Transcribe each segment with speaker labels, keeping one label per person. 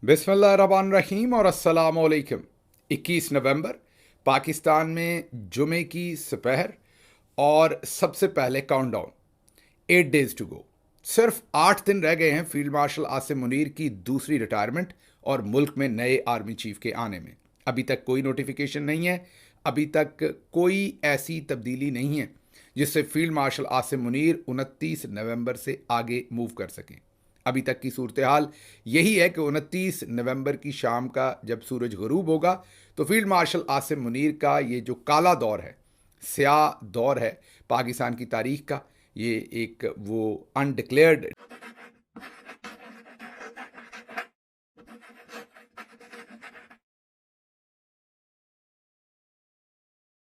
Speaker 1: बिस्मिल्लाहिर्रहमानिर्रहीम और अस्सलामुअलैकुम। 21 नवंबर पाकिस्तान में जुमे की सुपहर और सबसे पहले काउंटडाउन। 8 days to go. सिर्फ 8 दिन रह गए हैं फील्ड मार्शल आसिम मुनीर की दूसरी रिटायरमेंट और मुल्क में नए आर्मी चीफ के आने में। अभी तक कोई नोटिफिकेशन नहीं है, अभी तक कोई ऐसी तब्दीली नहीं है जिससे फील्ड मार्शल आसिम मुनीर 29 नवंबर से आगे मूव कर सकें। अभी तक की सूरत हाल यही है कि 29 नवंबर की शाम का जब सूरज गरूब होगा तो फील्ड मार्शल आसिम मुनीर का ये जो काला दौर है, स्याह दौर है पाकिस्तान की तारीख का, ये एक वो अनडिक्लेयर्ड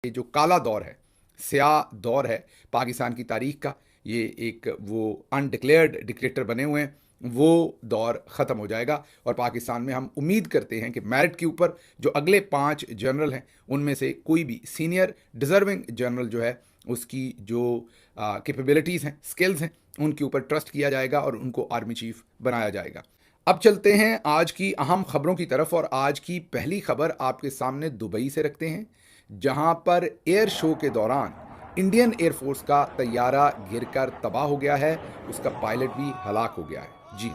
Speaker 1: ये जो काला दौर है, स्याह दौर है पाकिस्तान की तारीख का, ये एक वो अनडिक्लेयर्ड डिक्टेटर बने हुए हैं, वो दौर ख़त्म हो जाएगा और पाकिस्तान में हम उम्मीद करते हैं कि मेरिट के ऊपर जो अगले 5 जनरल हैं उनमें से कोई भी सीनियर डिज़र्विंग जनरल जो है उसकी जो कैपेबिलिटीज़ हैं, स्किल्स हैं, उनके ऊपर ट्रस्ट किया जाएगा और उनको आर्मी चीफ बनाया जाएगा। अब चलते हैं आज की अहम खबरों की तरफ और आज की पहली खबर आपके सामने दुबई से रखते हैं, जहां पर एयर शो के दौरान इंडियन एयरफोर्स का तैयारा गिरकर तबाह हो गया है, उसका पायलट भी हलाक हो गया है। जी,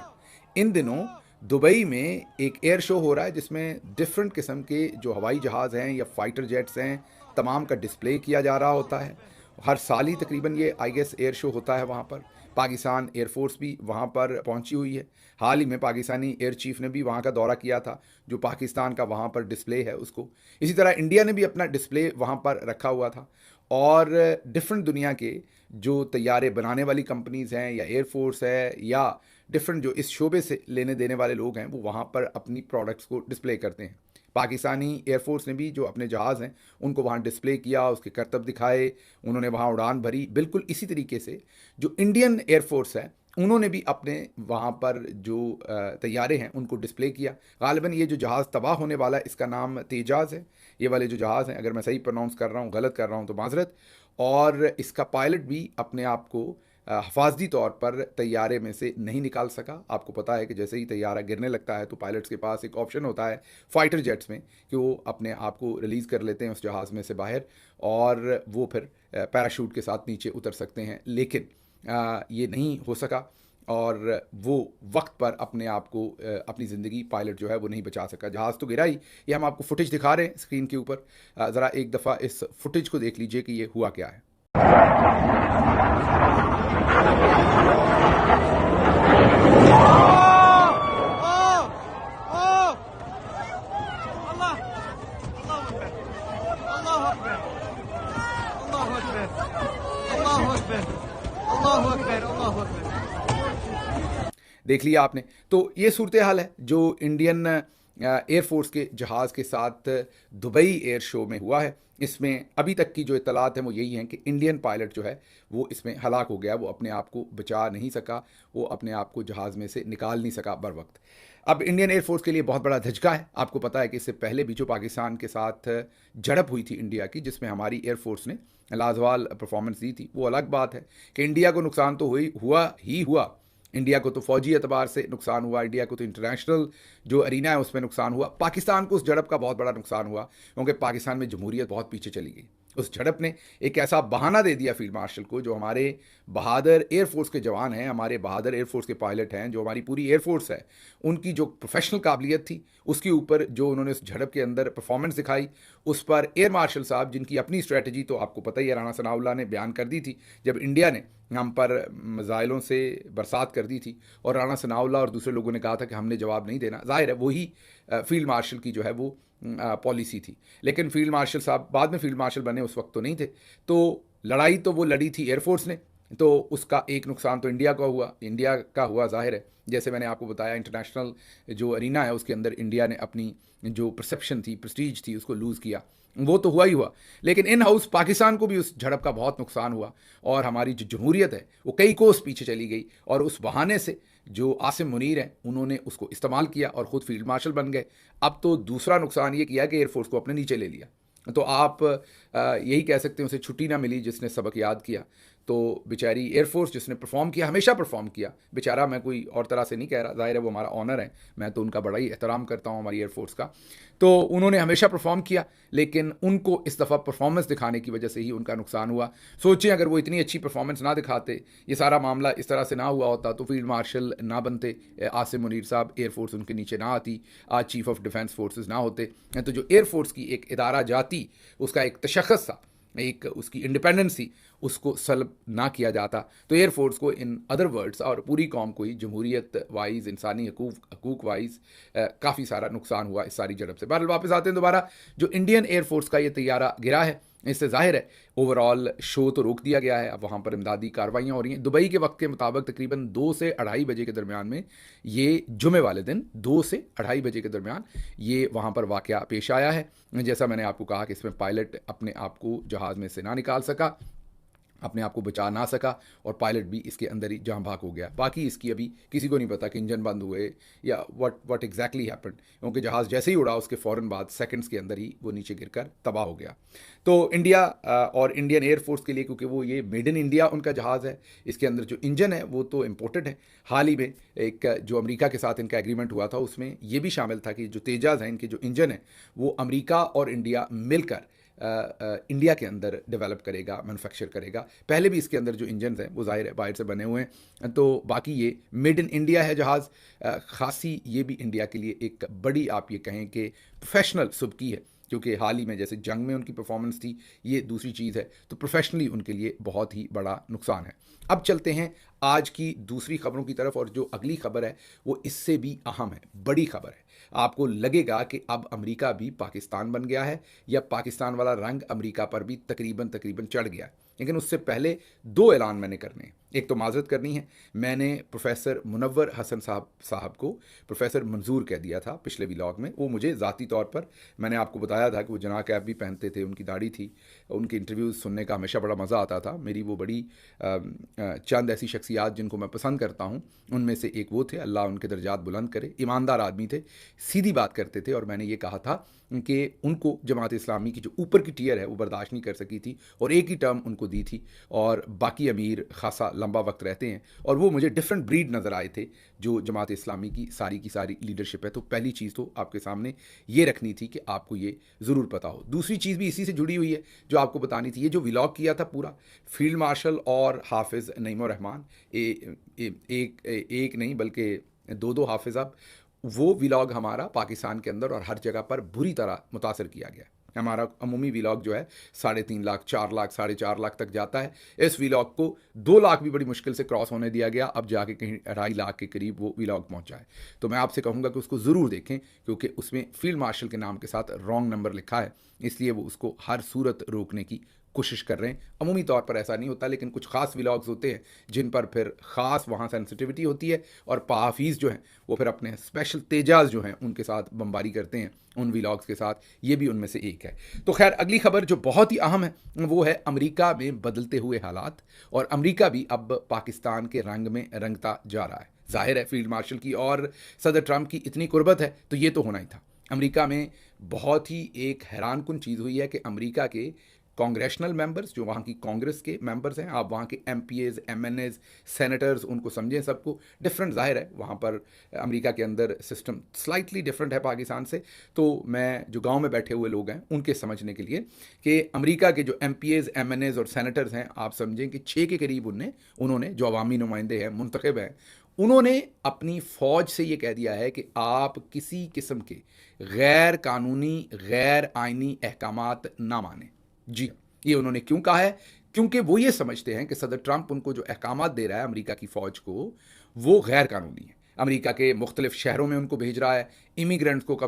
Speaker 1: इन दिनों दुबई में एक एयर शो हो रहा है जिसमें डिफरेंट किस्म के जो हवाई जहाज़ हैं या फाइटर जेट्स हैं, तमाम का डिस्प्ले किया जा रहा होता है। हर साल ही तकरीबन ये आई गेस एयर शो होता है वहाँ पर। पाकिस्तान एयरफोर्स भी वहाँ पर पहुँची हुई है। हाल ही में पाकिस्तानी एयर चीफ ने भी वहाँ का दौरा किया था, जो पाकिस्तान का वहाँ पर डिस्प्ले है उसको। इसी तरह इंडिया ने भी अपना डिस्प्ले वहाँ पर रखा हुआ था और डिफरेंट दुनिया के जो तैयारे बनाने वाली कंपनीज़ हैं या एयरफोर्स है या डिफरेंट जो इस शोबे से लेने देने वाले लोग हैं वो वहाँ पर अपनी प्रोडक्ट्स को डिस्प्ले करते हैं। पाकिस्तानी एयरफोर्स ने भी जो अपने जहाज़ हैं उनको वहाँ डिस्प्ले किया, उसके करतब दिखाए, उन्होंने वहाँ उड़ान भरी। बिल्कुल इसी तरीके से जो इंडियन एयरफोर्स है उन्होंने भी अपने वहाँ पर जो तैयारे हैं उनको डिस्प्ले किया। गालिबन ये जो जहाज़ तबाह होने वाला है इसका नाम तेजाज़ है। ये वाले जो जहाज़ हैं, अगर मैं सही प्रोनाउंस कर रहा हूँ, गलत कर रहा हूँ तो माजरत। और इसका पायलट भी अपने आप को हिफाजती तौर पर तैयारे में से नहीं निकाल सका। आपको पता है कि जैसे ही तैयारा गिरने लगता है तो पायलट्स के पास एक ऑप्शन होता है फाइटर जेट्स में कि वो अपने आप को रिलीज़ कर लेते हैं उस जहाज़ में से बाहर और वो फिर पैराशूट के साथ नीचे उतर सकते हैं। लेकिन ये नहीं हो सका और वो वक्त पर अपने आप को अपनी ज़िंदगी पायलट जो है वो नहीं बचा सका। जहाज़ तो गिरा ही। ये हम आपको फुटेज दिखा रहे हैं स्क्रीन के ऊपर। ज़रा एक दफ़ा इस फुटेज को देख लीजिए कि ये हुआ क्या है। देख लिया आपने। तो ये सूरत हाल है जो इंडियन एयरफोर्स के जहाज़ के साथ दुबई एयर शो में हुआ है। इसमें अभी तक की जो इत्तलात हैं वो यही हैं कि इंडियन पायलट जो है वो इसमें हलाक हो गया, वो अपने आप को बचा नहीं सका, वो अपने आप को जहाज़ में से निकाल नहीं सका बर वक्त। अब इंडियन एयरफोर्स के लिए बहुत बड़ा धचका है। आपको पता है कि इससे पहले भी जो पाकिस्तान के साथ झड़प हुई थी इंडिया की, जिसमें हमारी एयरफोर्स ने लाजवाल परफॉर्मेंस दी थी, वो अलग बात है कि इंडिया को नुकसान तो हुआ। इंडिया को तो फौजी एतबार से नुकसान हुआ, इंडिया को तो इंटरनेशनल जो अरीना है उसमें नुकसान हुआ। पाकिस्तान को उस झड़प का बहुत बड़ा नुकसान हुआ क्योंकि पाकिस्तान में जमहूरियत बहुत पीछे चली गई। उस झड़प ने एक ऐसा बहाना दे दिया फील्ड मार्शल को, जो हमारे बहादुर एयरफोर्स के जवान हैं, हमारे बहादुर एयरफोर्स के पायलट हैं, जो हमारी पूरी एयरफोर्स है, उनकी जो प्रोफेशनल काबिलियत थी उसके ऊपर जो उन्होंने उस झड़प के अंदर परफॉर्मेंस दिखाई, उस पर एयर मार्शल साहब जिनकी अपनी स्ट्रैटेजी तो आपको पता ही है, राना सनाउल्लाह ने बयान कर दी थी जब इंडिया ने हम पर मिज़ाइलों से बरसात कर दी थी और राना सनाउल्लाह और दूसरे लोगों ने कहा था कि हमने जवाब नहीं देना। जाहिर है वही फील्ड मार्शल की जो है वो पॉलिसी थी। लेकिन फील्ड मार्शल साहब बाद में फील्ड मार्शल बने, उस वक्त तो नहीं थे। तो लड़ाई तो वो लड़ी थी एयरफोर्स ने, तो उसका एक नुकसान तो इंडिया का हुआ ज़ाहिर है। जैसे मैंने आपको बताया, इंटरनेशनल जो अरीना है उसके अंदर इंडिया ने अपनी जो परसेप्शन थी, प्रेस्टीज थी, उसको लूज़ किया। वो तो हुआ ही हुआ, लेकिन इन हाउस पाकिस्तान को भी उस झड़प का बहुत नुकसान हुआ और हमारी जो जमहूरियत है वो कई कोस पीछे चली गई। और उस बहाने से जो आसिम मुनीर हैं उन्होंने उसको इस्तेमाल किया और ख़ुद फील्ड मार्शल बन गए। अब तो दूसरा नुकसान ये किया कि एयरफोर्स को अपने नीचे ले लिया। तो आप यही कह सकते हैं उसे छुट्टी ना मिली जिसने सबक याद किया। तो बेचारी एयरफोर्स जिसने परफॉर्म किया, हमेशा परफॉर्म किया, बेचारा मैं कोई और तरह से नहीं कह रहा, जाहिर है वो हमारा ऑनर है, मैं तो उनका बड़ा ही एहतराम करता हूँ हमारी एयरफोर्स का, तो उन्होंने हमेशा परफॉर्म किया, लेकिन उनको इस दफ़ा परफॉर्मेंस दिखाने की वजह से ही उनका नुकसान हुआ। सोचिए अगर वो इतनी अच्छी परफॉर्मेंस ना दिखाते, ये सारा मामला इस तरह से ना हुआ होता, तो फील्ड मार्शल ना बनते, आसिम मुनीर साहब, एयरफोर्स उनके नीचे ना आती, आज चीफ ऑफ डिफेंस फोर्सेस ना होते, तो जो एयरफोर्स की एक इदारा जाती, उसका एक तशख़्ख़ुस था, एक उसकी इंडिपेंडेंसी, उसको सल्ब ना किया जाता, तो एयरफोर्स को इन अदर वर्ड्स और पूरी कौम को ही जमहूरियत वाइज, इंसानी हकूक़ वाइज काफ़ी सारा नुकसान हुआ इस सारी झड़प से। बहरहाल वापस आते हैं दोबारा, जो इंडियन एयरफोर्स का ये तैयारा गिरा है, इससे जाहिर है ओवरऑल शो तो रोक दिया गया है, अब वहाँ पर इमदादी कार्रवाइयाँ हो रही हैं। दुबई के वक्त के मुताबिक तकरीबन 2 से 2:30 बजे के दरमियान में, ये जुमे वाले दिन 2 से 2:30 बजे के दरमियान ये वहाँ पर वाक़या पेश आया है। जैसा मैंने आपको कहा कि इसमें पायलट अपने आप को जहाज़ में से ना निकाल सका, अपने आप को बचा ना सका, और पायलट भी इसके अंदर ही जहाँ भाग हो गया। बाकी इसकी अभी किसी को नहीं पता कि इंजन बंद हुए या व्हाट एग्जैक्टली हैपेंड, क्योंकि जहाज़ जैसे ही उड़ा उसके फ़ौरन बाद सेकंड्स के अंदर ही वो नीचे गिरकर तबाह हो गया। तो इंडिया और इंडियन एयरफोर्स के लिए, क्योंकि वो ये मेड इन इंडिया उनका जहाज़ है, इसके अंदर जो इंजन है वो तो इम्पोर्टेड है। हाल ही में एक जो अमेरिका के साथ इनका एग्रीमेंट हुआ था, उसमें ये भी शामिल था कि जो तेजाज़ हैं, इनके जो इंजन है, वो अमेरिका और इंडिया मिलकर इंडिया के अंदर डेवलप करेगा, मैन्युफैक्चर करेगा। पहले भी इसके अंदर जो इंजन हैं वो ज़ाहिर है बाहर से बने हुए हैं, तो बाकी ये मेड इन इंडिया है जहाज़। खासी ये भी इंडिया के लिए एक बड़ी, आप ये कहें कि प्रोफेशनल सुबकी है, क्योंकि हाल ही में जैसे जंग में उनकी परफॉर्मेंस थी, ये दूसरी चीज़ है, तो प्रोफेशनली उनके लिए बहुत ही बड़ा नुकसान है। अब चलते हैं आज की दूसरी खबरों की तरफ, और जो अगली खबर है वो इससे भी अहम है, बड़ी खबर है। आपको लगेगा कि अब अमेरिका भी पाकिस्तान बन गया है, या पाकिस्तान वाला रंग अमेरिका पर भी तकरीबन तकरीबन चढ़ गया है, लेकिन उससे पहले 2 ऐलान मैंने करने हैं। एक तो माजरत करनी है, मैंने प्रोफेसर मुनव्वर हसन साहब को प्रोफेसर मंजूर कह दिया था पिछले व्लॉग में। वो मुझे ज़ाती तौर पर, मैंने आपको बताया था कि वो जना कैप भी पहनते थे, उनकी दाढ़ी थी, उनके इंटरव्यूज़ सुनने का हमेशा बड़ा मज़ा आता था। मेरी वो बड़ी चंद ऐसी शख्सियात जिनको मैं पसंद करता हूँ, उनमें से एक वो थे, अल्लाह उनके दर्जात बुलंद करे। ईमानदार आदमी थे, सीधी बात करते थे, और मैंने ये कहा था कि उनको जमात इस्लामी की जो ऊपर की टियर है वो बर्दाश्त नहीं कर सकी थी, और एक ही टर्म उनको दी थी, और बाकी अमीर खासा लंबा वक्त रहते हैं, और वो मुझे डिफरेंट ब्रीड नज़र आए थे जो जमात इस्लामी की सारी लीडरशिप है। तो पहली चीज़ तो आपके सामने ये रखनी थी कि आपको ये ज़रूर पता हो। दूसरी चीज़ भी इसी से जुड़ी हुई है जो आपको बतानी थी। ये जो व्लॉग किया था पूरा, फील्ड मार्शल और हाफिज़ नईमुर रहमान, एक नहीं बल्कि 2 हाफिज़, अब वो व्लॉग हमारा पाकिस्तान के अंदर और हर जगह पर बुरी तरह मुतासर किया गया। हमारा अमूमी व्लॉग जो है 3.5 लाख, 4 लाख, 4.5 लाख तक जाता है। इस व्लॉग को 2 लाख भी बड़ी मुश्किल से क्रॉस होने दिया गया, अब जाके कहीं 2.5 लाख के करीब वो व्लॉग पहुंचा है। तो मैं आपसे कहूँगा कि उसको ज़रूर देखें, क्योंकि उसमें फील्ड मार्शल के नाम के साथ रॉन्ग नंबर लिखा है, इसलिए वो उसको हर सूरत रोकने की कोशिश कर रहे हैं। अमूमी तौर पर ऐसा नहीं होता, लेकिन कुछ ख़ास व्लॉग्स होते हैं जिन पर फिर ख़ास वहाँ सेंसिटिविटी होती है, और पाहाफीज़ जो हैं वो फिर अपने स्पेशल तेजाज़ जो हैं उनके साथ बमबारी करते हैं उन व्लॉग्स के साथ। ये भी उनमें से एक है। तो खैर, अगली खबर जो बहुत ही अहम है वो है अमेरिका में बदलते हुए हालात, और अमेरिका भी अब पाकिस्तान के रंग में रंगता जा रहा है। जाहिर है फील्ड मार्शल की और सदर ट्रंप की इतनी कुर्बत है, तो ये तो होना ही था। अमेरिका में बहुत ही एक हैरानकुन चीज़ हुई है कि अमेरिका के कांग्रेशनल मेंबर्स, जो वहाँ की कांग्रेस के मेंबर्स हैं, आप वहाँ के MPAs, MNAs, सेनेटर्स, उनको समझें, सबको डिफरेंट, जाहिर है वहाँ पर अमेरिका के अंदर सिस्टम स्लाइटली डिफरेंट है पाकिस्तान से। तो मैं जो गांव में बैठे हुए लोग हैं उनके समझने के लिए कि अमेरिका के जो MPAs, MNAs और सेनेटर्स हैं, आप समझें कि 6 के करीब उन्होंने जो अवामी नुमाइंदे हैं, मुंतखब हैं, उन्होंने अपनी फ़ौज से ये कह दिया है कि आप किसी किस्म के गैर कानूनी, गैर आइनी अहकामात ना मानें। जी, ये उन्होंने क्यों कहा है? क्योंकि वो ये समझते हैं कि सदर ट्रंप उनको जो अहकामात दे रहा है अमेरिका की फ़ौज को, वो गैर कानूनी है। अमेरिका के मुख्तलिफ शहरों में उनको भेज रहा है, इमिग्रेंट्स को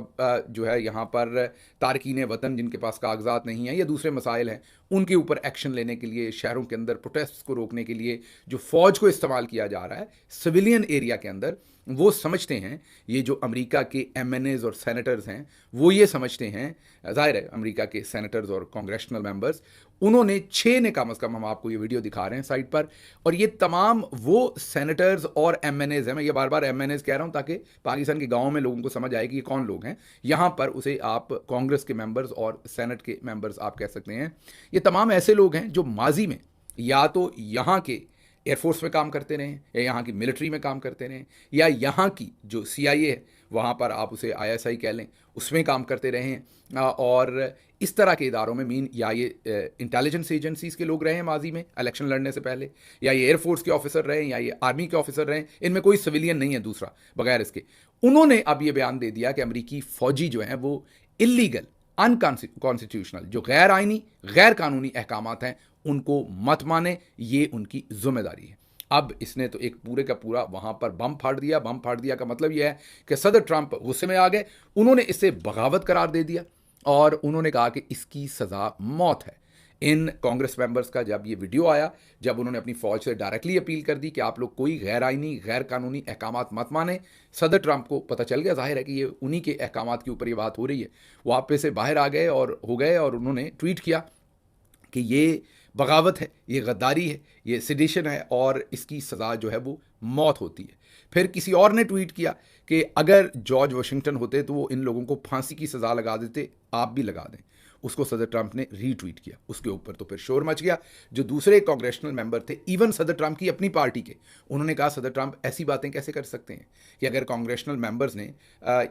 Speaker 1: जो है यहाँ पर तारकीन वतन जिनके पास कागजात नहीं हैं या दूसरे मसाइल हैं, उनके ऊपर एक्शन लेने के लिए, शहरों के अंदर प्रोटेस्ट को रोकने के लिए जो फ़ौज को इस्तेमाल किया जा रहा है सिविलियन एरिया के अंदर, वो समझते हैं, ये जो अमेरिका के MNAs और सेनेटर्स हैं वो ये समझते हैं, ज़ाहिर है अमेरिका के सेनेटर्स और कांग्रेशनल मेंबर्स, उन्होंने 6 ने कम अज़ कम, हम आपको ये वीडियो दिखा रहे हैं साइड पर, और ये तमाम वो सेनेटर्स और MNAs हैं। मैं ये बार बार MNAs कह रहा हूँ ताकि पाकिस्तान के गाँव में लोगों को समझ आए कि ये कौन लोग हैं। यहाँ पर उसे आप कांग्रेस के मेंबर्स और सेनेट के मेंबर्स आप कह सकते हैं। ये तमाम ऐसे लोग हैं जो माजी में या तो यहाँ के एयरफोर्स में काम करते रहें, या यहाँ की मिलिट्री में काम करते रहें, या यहाँ की जो CIA है वहाँ पर आप उसे ISI कह लें, उसमें काम करते रहें, और इस तरह के इदारों में या ये इंटेलिजेंस एजेंसीज़ के लोग रहे हैं माजी में इलेक्शन लड़ने से पहले, या ये एयरफोर्स के ऑफिसर रहे, या ये आर्मी के ऑफिसर रहे, इनमें कोई सिविलियन नहीं है दूसरा बगैर इसके। उन्होंने अब ये बयान दे दिया कि अमरीकी फ़ौजी जो हैं वो इलीगल, अनकॉन्स्टिट्यूशनल, जो गैर आइनी, गैर कानूनी अहकामात हैं उनको मत माने, ये उनकी जिम्मेदारी है। अब इसने तो एक पूरे का पूरा वहाँ पर बम फाड़ दिया। बम फाड़ दिया का मतलब यह है कि सदर ट्रंप गुस्से में आ गए, उन्होंने इसे बगावत करार दे दिया और उन्होंने कहा कि इसकी सज़ा मौत है। इन कांग्रेस मेंबर्स का जब ये वीडियो आया, जब उन्होंने अपनी फ़ौज से डायरेक्टली अपील कर दी कि आप लोग कोई गैर आइनी, गैर कानूनी अहकामात मत माने, सदर ट्रंप को पता चल गया, जाहिर है कि ये उन्हीं के अहकामात के ऊपर ये बात हो रही है। वो आप पे से बाहर आ गए और हो गए, और उन्होंने ट्वीट किया कि ये बगावत है, ये गद्दारी है, ये सिडिशन है, और इसकी सज़ा जो है वो मौत होती है। फिर किसी और ने ट्वीट किया कि अगर जॉर्ज वाशिंगटन होते तो वो इन लोगों को फांसी की सज़ा लगा देते, आप भी लगा दें। उसको सदर ट्रंप ने रीट्वीट किया, उसके ऊपर तो फिर शोर मच गया। जो दूसरे कांग्रेशनल मेंबर थे, इवन सदर ट्रंप की अपनी पार्टी के, उन्होंने कहा सदर ट्रंप ऐसी बातें कैसे कर सकते हैं कि अगर कांग्रेशनल मेंबर्स ने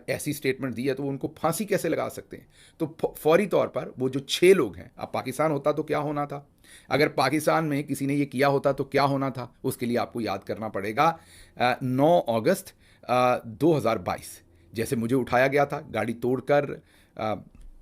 Speaker 1: ऐसी स्टेटमेंट दी है तो वो उनको फांसी कैसे लगा सकते हैं। तो फौरी तौर पर वो जो 6 लोग हैं, अब पाकिस्तान होता तो क्या होना था, अगर पाकिस्तान में किसी ने ये किया होता तो क्या होना था, उसके लिए आपको याद करना पड़ेगा 9 अगस्त 2022 जैसे मुझे उठाया गया था गाड़ी तोड़कर,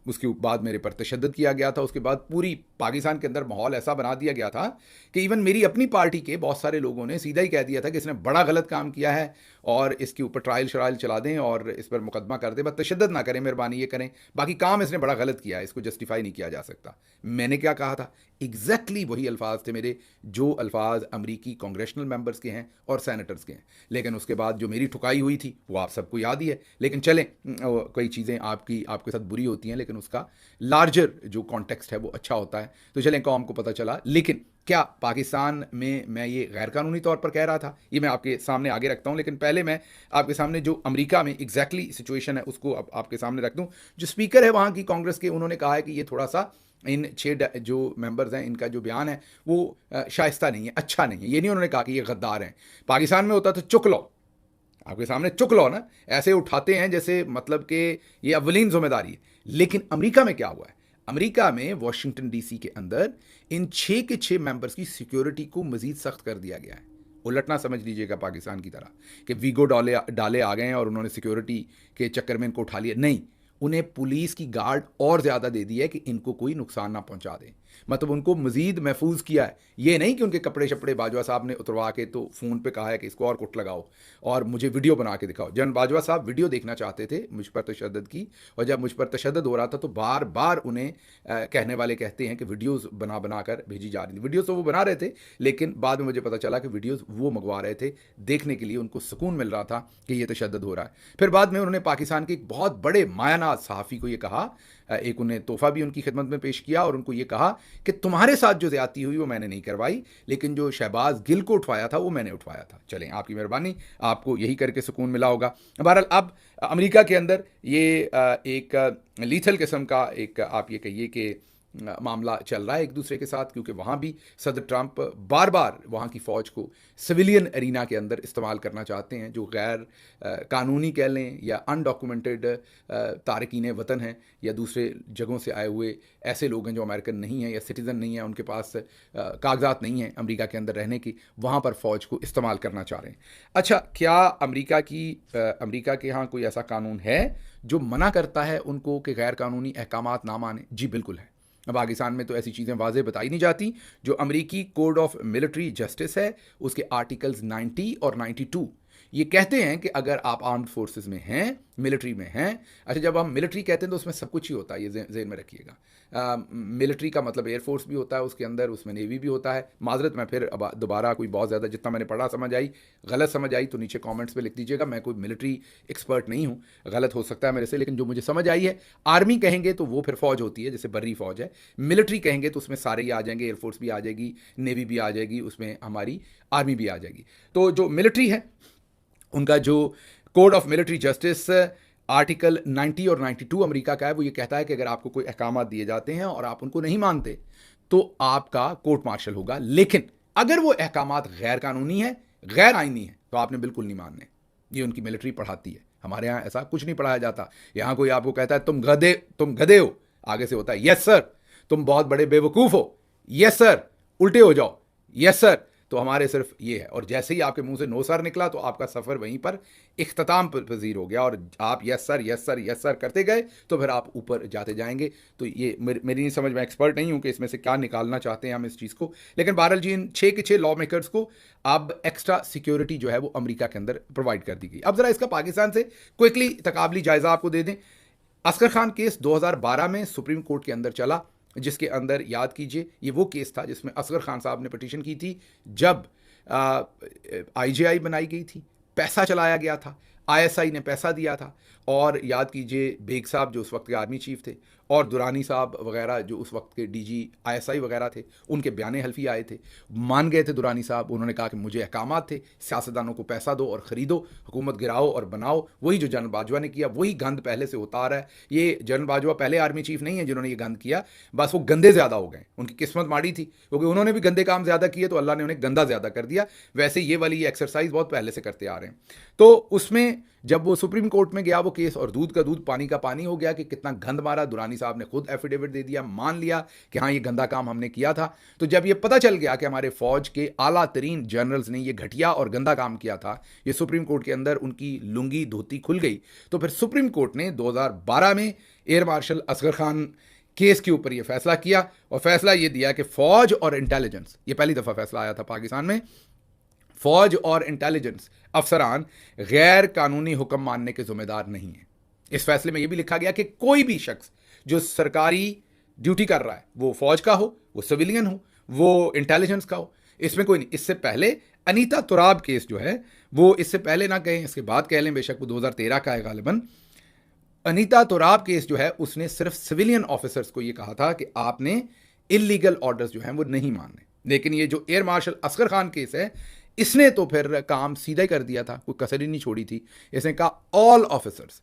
Speaker 1: उसके बाद मेरे पर तशद्दुद किया गया था। उसके बाद पूरी पाकिस्तान के अंदर माहौल ऐसा बना दिया गया था कि इवन मेरी अपनी पार्टी के बहुत सारे लोगों ने सीधा ही कह दिया था कि इसने बड़ा गलत काम किया है और इसके ऊपर ट्रायल शरायल चला दें और इस पर मुकदमा कर दें, बस तशद्दुद ना करें, मेहरबानी ये करें, बाकी काम इसने बड़ा गलत किया है, इसको जस्टिफाई नहीं किया जा सकता। मैंने क्या कहा था, एग्जैक्टली वही अल्फाज थे मेरे जो अल्फाज अमरीकी कांग्रेशनल मेंबर्स के हैं और सेनेटर्स के हैं। लेकिन उसके बाद जो मेरी ठुकाई हुई थी वो आप सबको याद ही है। लेकिन चलें, कई चीज़ें आपके साथ बुरी होती हैं, लेकिन उसका लार्जर जो कॉन्टेक्स्ट है वो अच्छा होता है। तो चलें, कौम को पता चला। लेकिन क्या पाकिस्तान में मैं ये गैर कानूनी तौर पर कह रहा था, ये मैं आपके सामने आगे रखता हूँ, लेकिन पहले मैं आपके सामने जो अमेरिका में एग्जैक्टली सिचुएशन है उसको अब आपके सामने रख दूँ। जो स्पीकर है वहाँ की कांग्रेस के, उन्होंने कहा है कि ये थोड़ा सा इन 6 जो मेंबर्स हैं इनका जो बयान है वो शाइस्ता नहीं है, अच्छा नहीं है। ये नहीं उन्होंने कहा कि ये गद्दार हैं। पाकिस्तान में होता तो चुक लो, आपके सामने चुक लो ना, ऐसे उठाते हैं जैसे मतलब कि ये अव्वलीन जिम्मेदारी है। लेकिन अमेरिका में क्या हुआ है, अमेरिका में वाशिंगटन DC के अंदर इन 6 के 6 मेंबर्स की सिक्योरिटी को मजीद सख्त कर दिया गया है। उलटना समझ लीजिएगा पाकिस्तान की तरह कि वीगो डाले आ गए हैं और उन्होंने सिक्योरिटी के चक्कर में इनको उठा लिया, नहीं, उन्हें पुलिस की गार्ड और ज़्यादा दे दी है कि इनको कोई नुकसान ना पहुंचा दे, मतलब उनको मजीद महफूज किया है। ये नहीं कि उनके कपड़े शपड़े बाजवा साहब ने उतरवा के तो फ़ोन पे कहा है कि इसको और कुट लगाओ और मुझे वीडियो बना के दिखाओ। जनरल बाजवा साहब वीडियो देखना चाहते थे मुझ पर तशद्दुद की, और जब मुझ पर तशद्दुद हो रहा था तो बार बार उन्हें कहने वाले कहते हैं कि वीडियोज़ बना कर भेजी जा रही थी। वीडियोज़ तो वो बना रहे थे, लेकिन बाद में मुझे पता चला कि वीडियोज़ वो मंगवा रहे थे देखने के लिए, उनको सुकून मिल रहा था कि ये तशद्दुद हो रहा है। फिर बाद में उन्होंने पाकिस्तान के एक बहुत बड़े मायानाज सहाफ़ी को ये कहा, एक उन्हें तोहफा भी उनकी खिदमत में पेश किया और उनको ये कहा कि तुम्हारे साथ जो ज़्यादती हुई वो मैंने नहीं करवाई, लेकिन जो शहबाज गिल को उठवाया था वो मैंने उठवाया था। चलें, आपकी मेहरबानी, आपको यही करके सुकून मिला होगा। बहरहाल अब अमेरिका के अंदर ये एक लीथल किस्म का एक आप ये कहिए कि मामला चल रहा है एक दूसरे के साथ, क्योंकि वहाँ भी सदर ट्रंप बार बार वहाँ की फ़ौज को सिविलियन एरिना के अंदर इस्तेमाल करना चाहते हैं। जो गैर कानूनी कह लें या अनडॉक्यूमेंटेड तारकीन वतन हैं या दूसरे जगहों से आए हुए ऐसे लोग हैं जो अमेरिकन नहीं हैं या सिटीज़न नहीं हैं, उनके पास कागजात नहीं हैं अमेरिका के अंदर रहने की, वहाँ पर फ़ौज को इस्तेमाल करना चाह रहे हैं। अच्छा, क्या अमेरिका के यहाँ कोई ऐसा कानून है जो मना करता है उनको कि गैर कानूनी अहकामात ना माने? जी बिल्कुल है। पाकिस्तान में तो ऐसी चीज़ें वाज़ेह बताई नहीं जाती। जो अमेरिकी कोड ऑफ मिलिट्री जस्टिस है उसके आर्टिकल्स 90 और 92 ये कहते हैं कि अगर आप आर्म्ड फोर्सेस में हैं, मिलिट्री में हैं, अच्छा जब हम मिलिट्री कहते हैं तो उसमें सब कुछ ही होता है, ये ज़हन में रखिएगा। मिलिट्री का मतलब एयरफोर्स भी होता है उसके अंदर, उसमें नेवी भी होता है। माजरत मैं फिर अब दोबारा कोई बहुत ज़्यादा जितना मैंने पढ़ा समझ आई, गलत समझ आई तो नीचे कमेंट्स में लिख दीजिएगा। मैं कोई मिलिट्री एक्सपर्ट नहीं हूँ, गलत हो सकता है मेरे से, लेकिन जो मुझे समझ आई है, आर्मी कहेंगे तो वो फिर फ़ौज होती है जैसे बर्री फ़ौज है। मिलिट्री कहेंगे तो उसमें सारे ही आ जाएंगे, एयरफोर्स भी आ जाएगी, नेवी भी आ जाएगी, उसमें हमारी आर्मी भी आ जाएगी। तो जो मिलिट्री है उनका जो code of military justice article 90 और 92 अमेरिका का है, वो ये कहता है कि अगर आपको कोई अहकामात दिए जाते हैं और आप उनको नहीं मानते तो आपका कोर्ट मार्शल होगा। लेकिन अगर वो अहकामात गैर कानूनी है, गैर आईनी है, तो आपने बिल्कुल नहीं मानने। ये उनकी मिलिट्री पढ़ाती है। हमारे यहाँ ऐसा कुछ नहीं पढ़ाया जाता। यहाँ कोई आपको कहता है तुम गधे हो, आगे से होता है यस सर। तुम बहुत बड़े बेवकूफ़ हो, यस सर। उल्टे हो जाओ, यस सर। तो हमारे सिर्फ ये है, और जैसे ही आपके मुंह से नो सर निकला तो आपका सफ़र वहीं पर इख्तिताम पजीर हो गया, और आप yes sir yes sir yes sir करते गए तो फिर आप ऊपर जाते जाएंगे। तो ये मेरी नहीं समझ में, एक्सपर्ट नहीं हूँ कि इसमें से क्या निकालना चाहते हैं हम इस चीज़ को। लेकिन बहरहाल जी, इन 6 के 6 लॉ मेकर्स को अब एक्स्ट्रा सिक्योरिटी जो है वो अमेरिका के अंदर प्रोवाइड कर दी गई। अब ज़रा इसका पाकिस्तान से क्विकली तकाबली जायज़ा आपको दे दें। असगर खान केस 2012 में सुप्रीम कोर्ट के अंदर चला, जिसके अंदर याद कीजिए ये वो केस था जिसमें असगर खान साहब ने पिटीशन की थी जब आईजीआई बनाई गई थी, पैसा चलाया गया था, आईएसआई ने पैसा दिया था, और याद कीजिए बेग साहब जो उस वक्त के आर्मी चीफ थे और दुरानी साहब वगैरह जो उस वक्त के डीजी आईएसआई वगैरह थे, उनके बयान हल्फी आए थे। मान गए थे दुरानी साहब, उन्होंने कहा कि मुझे अहकामात थे, सियासतदानों को पैसा दो और ख़रीदो, हुकूमत गिराओ और बनाओ। वही जो जनरल बाजवा ने किया, वही गंद पहले से होता आ रहा है। ये जनरल बाजवा पहले आर्मी चीफ नहीं है जिन्होंने ये गंद किया, बस वो गंदे ज़्यादा हो गए, उनकी किस्मत माड़ी थी, क्योंकि उन्होंने भी गंदे काम ज़्यादा किए तो अल्लाह ने उन्हें गंदा ज़्यादा कर दिया। वैसे ये वाली ये एक्सरसाइज बहुत पहले से करते आ रहे हैं। तो उसमें जब वो सुप्रीम कोर्ट में गया वो केस, और दूध का दूध पानी का पानी हो गया कि कितना गंद मारा। दुरानी साहब ने खुद एफिडेविट दे दिया, मान लिया कि हाँ ये गंदा काम हमने किया था। तो जब ये पता चल गया कि हमारे फौज के आला तरीन जनरल्स ने ये घटिया और गंदा काम किया था, ये सुप्रीम कोर्ट के अंदर उनकी लुंगी धोती खुल गई। तो फिर सुप्रीम कोर्ट ने 2012 में air marshal Asghar Khan case के ऊपर ये फैसला किया, और फैसला ये दिया कि फौज और इंटेलिजेंस, ये पहली दफ़ा फैसला आया था पाकिस्तान में, फौज और इंटेलिजेंस अफसरान गैर कानूनी हुक्म मानने के जिम्मेदार नहीं हैं। इस फैसले में यह भी लिखा गया कि कोई भी शख्स जो सरकारी ड्यूटी कर रहा है, वो फौज का हो, वो सिविलियन हो, वो इंटेलिजेंस का हो, इसमें कोई नहीं। इससे पहले अनीता तुराब केस जो है वो, इससे पहले ना कहें इसके बाद कह लें, बेशक वो 2013 का है गालिबन। अनीता तुराब केस जो है उसने सिर्फ सिविलियन ऑफिसर्स को ये कहा था कि आपने इलीगल ऑर्डर्स जो हैं वो नहीं मानने। लेकिन ये जो air marshal Asghar Khan case है, इसने तो फिर काम सीधा ही कर दिया था, कोई कसर ही नहीं छोड़ी थी। इसने कहा ऑल ऑफिसर्स,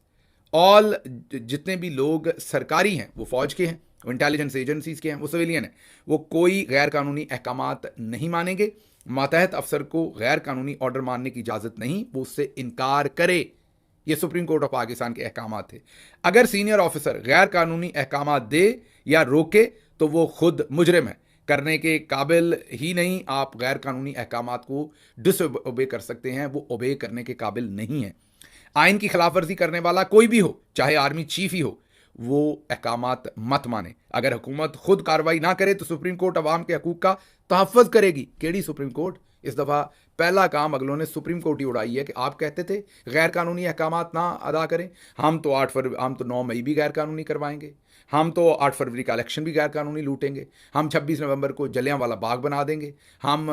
Speaker 1: ऑल जितने भी लोग सरकारी हैं, वो फौज के हैं, वो इंटेलिजेंस एजेंसीज के हैं, वो सिविलियन हैं, वो कोई गैर कानूनी अहकामात नहीं मानेंगे। मातहत अफसर को गैर कानूनी ऑर्डर मानने की इजाज़त नहीं, वो उससे इनकार करे। ये सुप्रीम कोर्ट ऑफ पाकिस्तान के अहकामात थे। अगर सीनियर ऑफिसर गैर कानूनी अहकामात दे या रोके तो वो खुद मुजरिम है, करने के काबिल ही नहीं। आप गैर कानूनी अहकामात को डिसओबे कर सकते हैं, वो ओबे करने के काबिल नहीं है। आइन की खिलाफ वर्जी करने वाला कोई भी हो, चाहे आर्मी चीफ ही हो, वो अहकामात मत माने। अगर हुकूमत खुद कार्रवाई ना करे तो सुप्रीम कोर्ट अवाम के हकूक का तहफ़्फ़ुज़ करेगी। केड़ी सुप्रीम कोर्ट? इस दफ़ा पहला काम अगलों ने सुप्रीम कोर्ट ही उड़ाई है कि आप कहते थे गैर कानूनी अहकामात ना अदा करें, हम तो 9 मई भी गैर कानूनी करवाएंगे, हम तो 8 फरवरी का इलेक्शन भी गैर कानूनी लूटेंगे, हम 26 नवंबर को जलियांवाला बाग बना देंगे, हम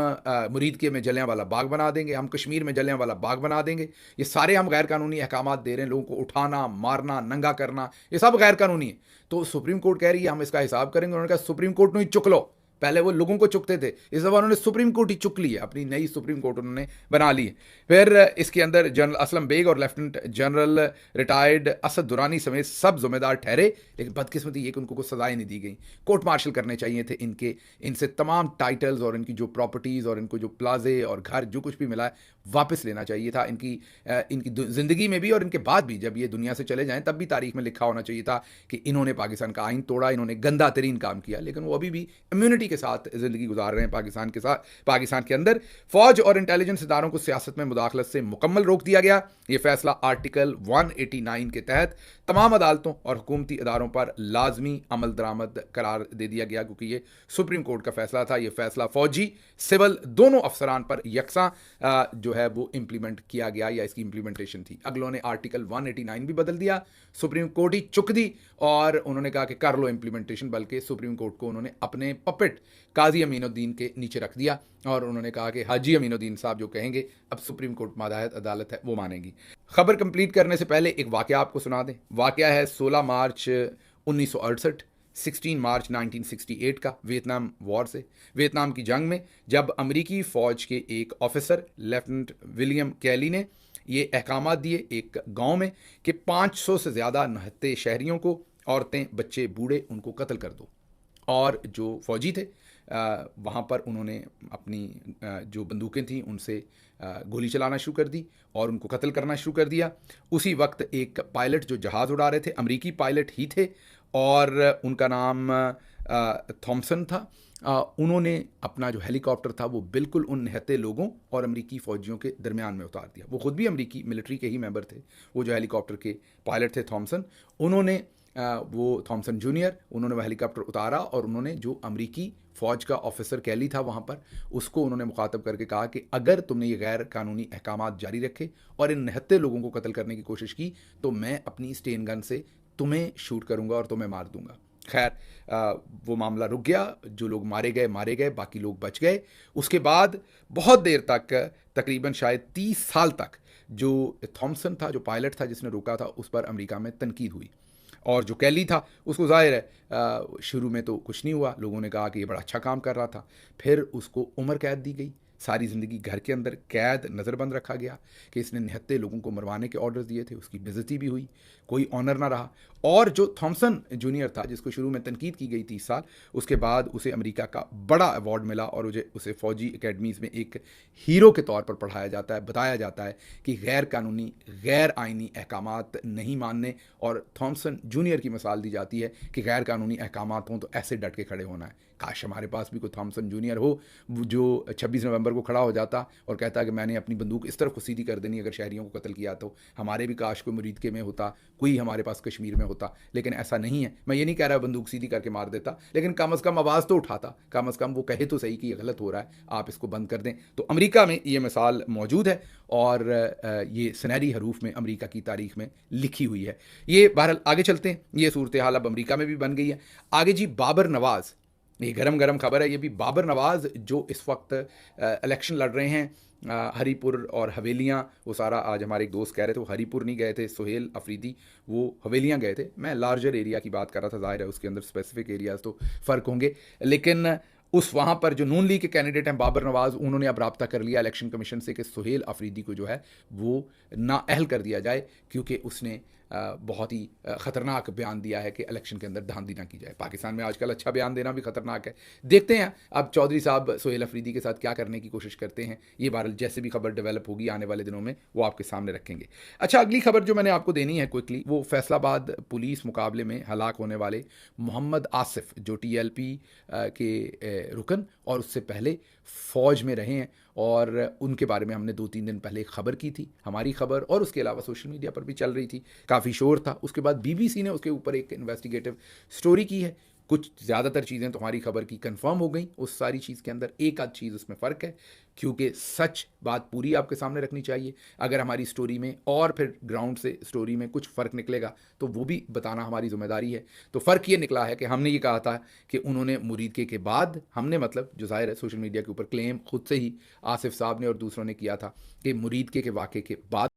Speaker 1: मुरीद के में जलियांवाला बाग बना देंगे, हम कश्मीर में जलियांवाला बाग बना देंगे। ये सारे हम गैर कानूनी अहकामात दे रहे हैं, लोगों को उठाना, मारना, नंगा करना, ये सब गैर कानूनी है। तो सुप्रीम कोर्ट कह रही है हम इसका हिसाब करेंगे। उन्होंने कहा सुप्रीम कोर्ट ने ही चुक लो। पहले वो लोगों को चुकते थे, इस दफ़ा उन्होंने सुप्रीम कोर्ट ही चुक ली है, अपनी नई सुप्रीम कोर्ट उन्होंने बना ली है। फिर इसके अंदर जनरल असलम बेग और lieutenant general retired Asad Durrani समेत सब जिम्मेदार ठहरे, लेकिन बदकिस्मती ये कि उनको कुछ सजाएं नहीं दी गई। कोर्ट मार्शल करने चाहिए थे इनसे तमाम टाइटल्स और इनकी जो प्रॉपर्टीज़ और इनको जो प्लाजे और घर जो कुछ भी मिला है वापस लेना चाहिए था। इनकी ज़िंदगी में भी और इनके बाद भी, जब ये दुनिया से चले जाएं तब भी तारीख में लिखा होना चाहिए था कि इन्होंने पाकिस्तान का आइन तोड़ा, इन्होंने गंदा तरीन काम किया। लेकिन वो अभी भी इम्यूनिटी के साथ ज़िंदगी गुजार रहे हैं पाकिस्तान के अंदर। फौज और इंटेलिजेंस इदारों को सियासत में मुदाखलत से मुकम्मल रोक दिया गया। ये फैसला आर्टिकल 189 के तहत तमाम अदालतों और हुकूमती इदारों पर लाजमी अमल दरामद करार दे दिया गया, क्योंकि ये सुप्रीम कोर्ट का फैसला था। ये फैसला फौजी सिविल दोनों अफसरान पर यकसा जो है वो इम्प्लीमेंट किया गया, या इसकी इम्प्लीमेंटेशन थी। अगलों ने आर्टिकल 189 भी बदल दिया, सुप्रीम कोर्ट ही चुक दी और उन्होंने कहा कि कर लो इम्प्लीमेंटेशन, बल्कि सुप्रीम कोर्ट को उन्होंने अपने पपेट काजी अमीनुद्दीन के नीचे रख दिया और उन्होंने कहा कि हाजी अमीनुद्दीन साहब जो कहेंगे अब सुप्रीम कोर्ट मादायत अदालत है वो मानेगी। खबर कंप्लीट करने से पहले एक वाकया आपको सुना दें। वाकया है 16 मार्च 1968, 16 मार्च 1968 का, वियतनाम वॉर से, वियतनाम की जंग में, जब अमेरिकी फ़ौज के एक ऑफिसर लेफ्टिनेंट विलियम कैली ने ये अहकामात दिए एक गांव में कि 500 से ज़्यादा नहत्ते शहरियों को, औरतें, बच्चे, बूढ़े, उनको कत्ल कर दो। और जो फ़ौजी थे वहाँ पर उन्होंने अपनी जो बंदूकें थीं उनसे गोली चलाना शुरू कर दी और उनको कत्ल करना शुरू कर दिया। उसी वक्त एक पायलट जो जहाज़ उड़ा रहे थे, अमरीकी पायलट ही थे और उनका नाम थॉमसन था। उन्होंने अपना जो हेलीकॉप्टर था वो बिल्कुल उन निहत्थे लोगों और अमरीकी फ़ौजियों के दरमियान में उतार दिया। वो ख़ुद भी अमरीकी मिलिट्री के ही मेंबर थे। वो जो हेलीकॉप्टर के पायलट थे थॉमसन, उन्होंने वो थॉमसन जूनियर, उन्होंने वह हेलीकॉप्टर उतारा और उन्होंने जो अमरीकी फ़ौज का ऑफिसर कैली था वहाँ पर, उसको उन्होंने मुखातब करके कहा कि अगर तुमने ये गैर कानूनी अहकामात जारी रखे और इन निहत्थे लोगों को कत्ल करने की कोशिश की तो मैं अपनी स्टेन गन से तुम्हें शूट करूँगा और तुम्हें मार दूँगा। खैर वो मामला रुक गया, जो लोग मारे गए, बाकी लोग बच गए। उसके बाद बहुत देर तक, तकरीबन शायद 30 साल तक, जो थॉमसन था, जो पायलट था जिसने रोका था, उस पर अमेरिका में तनकीद हुई। और जो कैली था उसको ज़ाहिर है शुरू में तो कुछ नहीं हुआ, लोगों ने कहा कि ये बड़ा अच्छा काम कर रहा था। फिर उसको उम्र कैद दी गई, सारी ज़िंदगी घर के अंदर कैद नज़रबंद रखा गया कि इसने निहत्थे लोगों को मरवाने के ऑर्डर्स दिए थे। उसकी बेइज्जती भी हुई, कोई ऑनर ना रहा। और जो थॉमसन जूनियर था जिसको शुरू में तनकीद की गई 30 साल, उसके बाद उसे अमेरिका का बड़ा अवार्ड मिला और उसे फ़ौजी एकेडमीज़ में एक हीरो के तौर पर पढ़ाया जाता है, बताया जाता है कि गैर कानूनी, गैर आइनी अहकामात नहीं मानने, और थॉमसन जूनियर की मिसाल दी जाती है कि गैर कानूनी अहकामात हों तो ऐसे डट के खड़े होना है। काश हमारे पास भी कोई थॉमसन जूनियर हो जो 26 नवंबर को खड़ा हो जाता और कहता कि मैंने अपनी बंदूक इस तरफ को सीधी कर देनी अगर शहरियों को कत्ल किया तो। हमारे भी काश कोई मुरीद के में होता, कोई हमारे पास कश्मीर में होता, लेकिन ऐसा नहीं है। मैं ये नहीं कह रहा बंदूक सीधी करके मार देता, लेकिन कम अज़ कम आवाज़ तो उठाता, कम अज़ कम वो कहे तो सही कि ये गलत हो रहा है, आप इसको बंद कर दें। तो अमेरिका में ये मिसाल मौजूद है और ये सुनहरी हरूफ में अमेरिका की तारीख में लिखी हुई है। ये बहरहाल आगे चलते हैं, ये सूरत हाल अब अमेरिका में भी बन गई है। आगे जी, बाबर नवाज़, ये गरम खबर है। ये भी बाबर नवाज़ जो इस वक्त इलेक्शन लड़ रहे हैं, हरीपुर और हवेलियाँ, वो सारा आज हमारे एक दोस्त कह रहे थे वो हरीपुर नहीं गए थे, सुहेल अफरीदी, वो हवेलियाँ गए थे। मैं लार्जर एरिया की बात कर रहा था, ज़ाहिर है उसके अंदर स्पेसिफिक एरियाज़ तो फ़र्क होंगे, लेकिन उस वहाँ पर जो नून लीग के कैंडिडेट हैं बाबर नवाज़, उन्होंने अब राब्ता कर लिया इलेक्शन कमीशन से कि सुहेल अफरीदी को जो है वो नाअहल कर दिया जाए, क्योंकि उसने बहुत ही ख़तरनाक बयान दिया है कि इलेक्शन के अंदर धांधली ना की जाए। पाकिस्तान में आजकल अच्छा बयान देना भी ख़तरनाक है। देखते हैं अब चौधरी साहब सुहेल अफरीदी के साथ क्या करने की कोशिश करते हैं। ये बहरहाल जैसे भी खबर डेवलप होगी आने वाले दिनों में वो आपके सामने रखेंगे। अच्छा, अगली खबर जो मैंने आपको देनी है क्विकली, वो फैसलाबाद पुलिस मुकाबले में हलाक होने वाले मोहम्मद आसिफ, जो TLP के रुकन और उससे पहले फ़ौज में रहे हैं, और उनके बारे में हमने 2-3 दिन पहले एक खबर की थी, हमारी खबर, और उसके अलावा सोशल मीडिया पर भी चल रही थी, काफ़ी शोर था। उसके बाद BBC ने उसके ऊपर एक इन्वेस्टिगेटिव स्टोरी की है। कुछ ज़्यादातर चीज़ें तो हमारी खबर की कंफर्म हो गई, उस सारी चीज़ के अंदर एक आध चीज़ उसमें फ़र्क है, क्योंकि सच बात पूरी आपके सामने रखनी चाहिए। अगर हमारी स्टोरी में और फिर ग्राउंड से स्टोरी में कुछ फ़र्क निकलेगा तो वो भी बताना हमारी ज़िम्मेदारी है। तो फ़र्क ये निकला है कि हमने ये कहा था कि उन्होंने मुरीद के बाद, हमने मतलब जो ज़ाहिर है सोशल मीडिया के ऊपर क्लेम खुद से ही आसिफ साहब ने और दूसरों ने किया था कि मुरीद के वाक़े के बाद